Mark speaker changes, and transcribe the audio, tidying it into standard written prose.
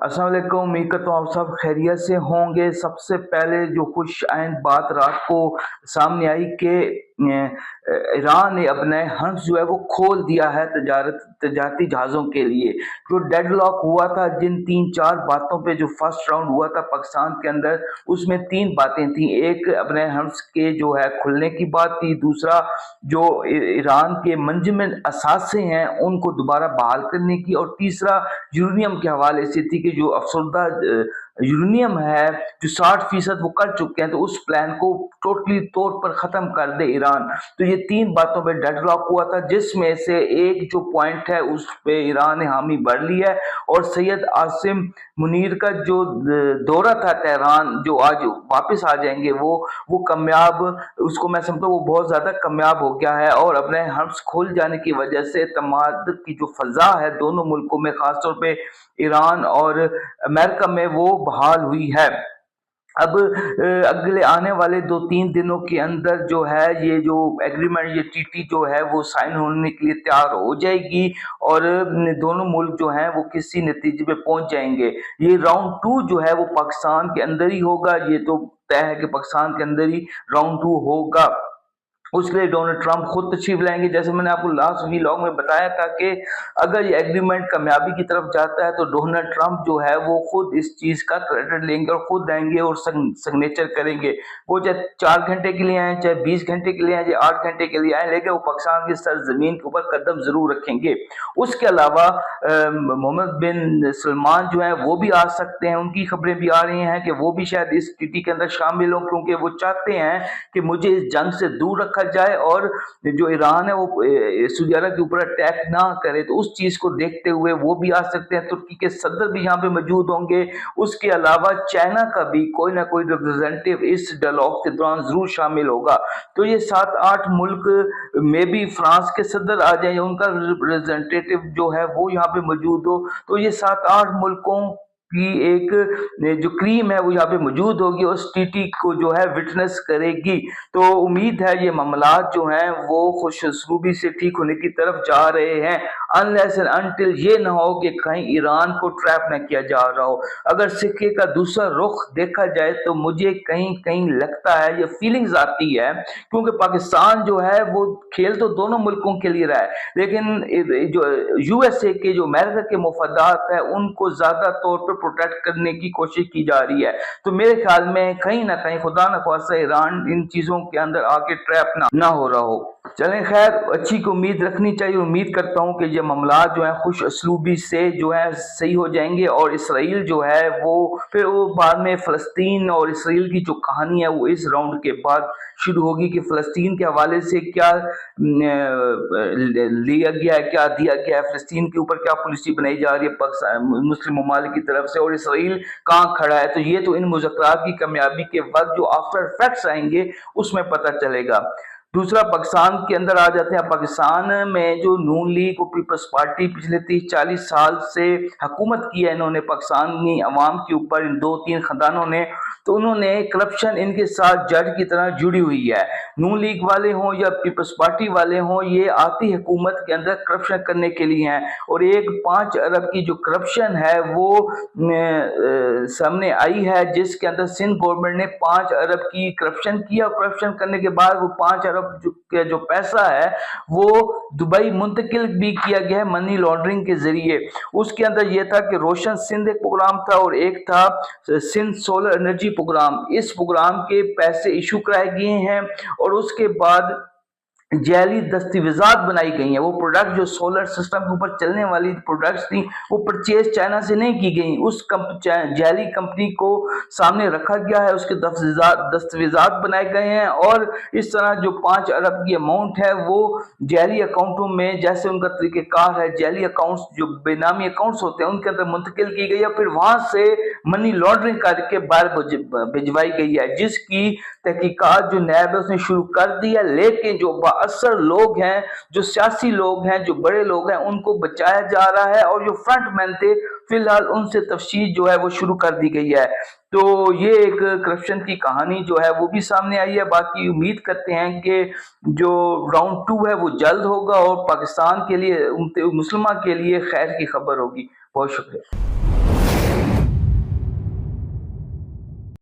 Speaker 1: अस्सलाम वालेकुम। उम्मीद करता हूँ आप सब खैरियत से होंगे। सबसे पहले जो खुश आइंद बात रात को सामने आई कि ईरान ने अपने हंस जो है वो खोल दिया है तजारती जहाज़ों के लिए। जो डेडलॉक हुआ था, जिन 3-4 बातों पे जो फर्स्ट राउंड हुआ था पाकिस्तान के अंदर, उसमें 3 बातें थी। एक अपने हंस के जो है खुलने की बात थी, दूसरा जो ईरान के मंजमन असासे हैं उनको दोबारा बहाल करने की, और तीसरा यूरेनियम के हवाले से थी कि जो अफसरदा यूरेनियम है जो 60% वो कर चुके हैं, तो उस प्लान को टोटली तौर पर ख़त्म कर दे ईरान। तो ये 3 बातों पे डेडलॉक हुआ था, जिसमें से एक जो पॉइंट है उस पे ईरान ने हामी भर ली है। और सैयद आसिम मुनीर का जो दौरा था तेहरान, जो आज वापस आ जाएंगे, वो कामयाब, उसको मैं समझता हूँ वो बहुत ज़्यादा कामयाब हो गया है। और अपने हब्स खोल जाने की वजह से तमाद की जो फ़ज़ा है दोनों मुल्कों में, ख़ासतौर पे ईरान और अमेरिका में, वो बहाल हुई है। अब अगले आने वाले 2-3 दिनों के अंदर जो है ये जो एग्रीमेंट, ये टीटी जो है वो साइन होने के लिए तैयार हो जाएगी, और दोनों मुल्क जो हैं वो किसी नतीजे पे पहुंच जाएंगे। ये राउंड 2 जो है वो पाकिस्तान के अंदर ही होगा, ये तो तय है कि पाकिस्तान के अंदर ही राउंड 2 होगा। उसके लिए डोनाल्ड ट्रंप खुद तशरीफ लाएंगे। जैसे मैंने आपको लास्ट व्लॉग में बताया था कि अगर ये एग्रीमेंट कामयाबी की तरफ जाता है तो डोनाल्ड ट्रंप जो है वो खुद इस चीज़ का क्रेडिट लेंगे और खुद आएंगे और सिग्नेचर करेंगे। वो चाहे 4 घंटे के लिए आए, चाहे 20 घंटे के लिए आए, चाहे 8 घंटे के लिए आए, लेकिन वो पाकिस्तान की सरजमीन के ऊपर कदम जरूर रखेंगे। उसके अलावा मोहम्मद बिन सलमान जो है वो भी आ सकते हैं। उनकी खबरें भी आ रही हैं कि वो भी शायद इस टीटी के अंदर शामिल हो, क्योंकि वो चाहते हैं कि मुझे इस जंग से दूर रखा जाए और जो ईरान है वो सऊदी अरब के ऊपर अटैक ना करे। तो उस चीज को देखते हुए वो भी आ सकते हैं। तुर्की के सदर भी यहाँ पे मौजूद होंगे। उसके अलावा चाइना का भी कोई ना कोई रिप्रेजेंटेटिव इस डायलॉग के दौरान जरूर शामिल होगा। तो ये 7-8 मुल्क में भी फ्रांस के सदर आ जाए, उनका रिप्रेजेंटेटिव जो है वो यहाँ पे मौजूद हो, तो ये 7-8 मुल्कों की एक जो क्रीम है वो यहाँ पे मौजूद होगी और टीटी को जो है विटनेस करेगी। तो उम्मीद है ये मामलात जो हैं वो खुशरूबी से ठीक होने की तरफ जा रहे हैं, अनलेस एंड अनटिल ये ना हो कि कहीं ईरान को ट्रैप न किया जा रहा हो। अगर सिक्के का दूसरा रुख देखा जाए तो मुझे कहीं कहीं लगता है, ये फीलिंग्स आती है, क्योंकि पाकिस्तान जो है वो खेल तो दोनों मुल्कों के लिए रहा है, लेकिन जो यूएसए के, जो अमेरिका के मुफादात है, उनको ज्यादा तौर पर प्रोटेक्ट करने की कोशिश की जा रही है। तो मेरे ख्याल में कहीं ना कहीं खुदा न खास्ता ईरान इन चीजों के अंदर आके ट्रैप ना हो रहा हो। चलें, खैर, अच्छी की उम्मीद रखनी चाहिए। उम्मीद करता हूँ कि ये मामला जो है खुश असलूबी से जो है सही हो जाएंगे, और इसराइल जो है वो फिर वो बाद में फ़लस्तीन और इसराइल की जो कहानी है वो इस राउंड के बाद शुरू होगी कि फ़लस्तीन के हवाले से क्या लिया गया है, क्या दिया गया है, फ़लस्तीन के ऊपर क्या पॉलिसी बनाई जा रही है मुस्लिम ममालिक की तरफ से, और इसराइल कहाँ खड़ा है। तो ये तो इन मुज़ाकरात की कामयाबी के वक्त जो आफ्टर इफेक्ट्स आएंगे उसमें पता चलेगा। दूसरा, पाकिस्तान के अंदर आ जाते हैं। पाकिस्तान में जो नून लीग और पीपल्स पार्टी पिछले 30-40 साल से हुकूमत की है इन्होंने पाकिस्तानी अवाम के ऊपर, इन 2-3 खानदानों ने, तो उन्होंने करप्शन इनके साथ जड़ की तरह जुड़ी हुई है। नून लीग वाले हों या पीपल्स पार्टी वाले हों, ये आती हुकूमत के अंदर करप्शन करने के लिए हैं। और एक 5 अरब की जो करप्शन है वो सामने आई है, जिसके अंदर सिंध गवर्नमेंट ने 5 अरब की करप्शन किया। करप्शन करने के बाद वो 5 अरब जो पैसा है वो दुबई मुंतकिल भी किया गया है मनी लॉन्ड्रिंग के जरिए। उसके अंदर यह था कि रोशन सिंध एक प्रोग्राम था और एक था सिंध सोलर एनर्जी प्रोग्राम। इस प्रोग्राम के पैसे इशू कराए गए हैं और उसके बाद जाली दस्तावेजात बनाई गई हैं। वो प्रोडक्ट जो सोलर सिस्टम के ऊपर चलने वाली प्रोडक्ट्स थी वो परचेज चाइना से नहीं की गई, उस जाली कंपनी को सामने रखा गया है, उसके दस्तावेजात बनाए गए हैं, और इस तरह जो 5 अरब की अमाउंट है वो जाली अकाउंटों में, जैसे उनका तरीक़ेकार है, जाली अकाउंट्स जो बेनामी अकाउंट्स होते हैं उनके अंदर मुंतकिल की गई है, फिर वहां से मनी लॉन्ड्रिंग करके बाहर भिजवाई गई है, जिसकी तहकीकात जो नैब है उसने शुरू कर दी है। लेकिन जो असर लोग हैं, जो सियासी लोग हैं, जो बड़े लोग हैं, उनको बचाया जा रहा है, और जो फ्रंट मैन थे फिलहाल उनसे तफ्तीश जो है वो शुरू कर दी गई है। तो ये एक करप्शन की कहानी जो है वो भी सामने आई है। बाकी उम्मीद करते हैं कि जो राउंड 2 है वो जल्द होगा और पाकिस्तान के लिए, मुस्लिमा के लिए खैर की खबर होगी। बहुत शुक्रिया।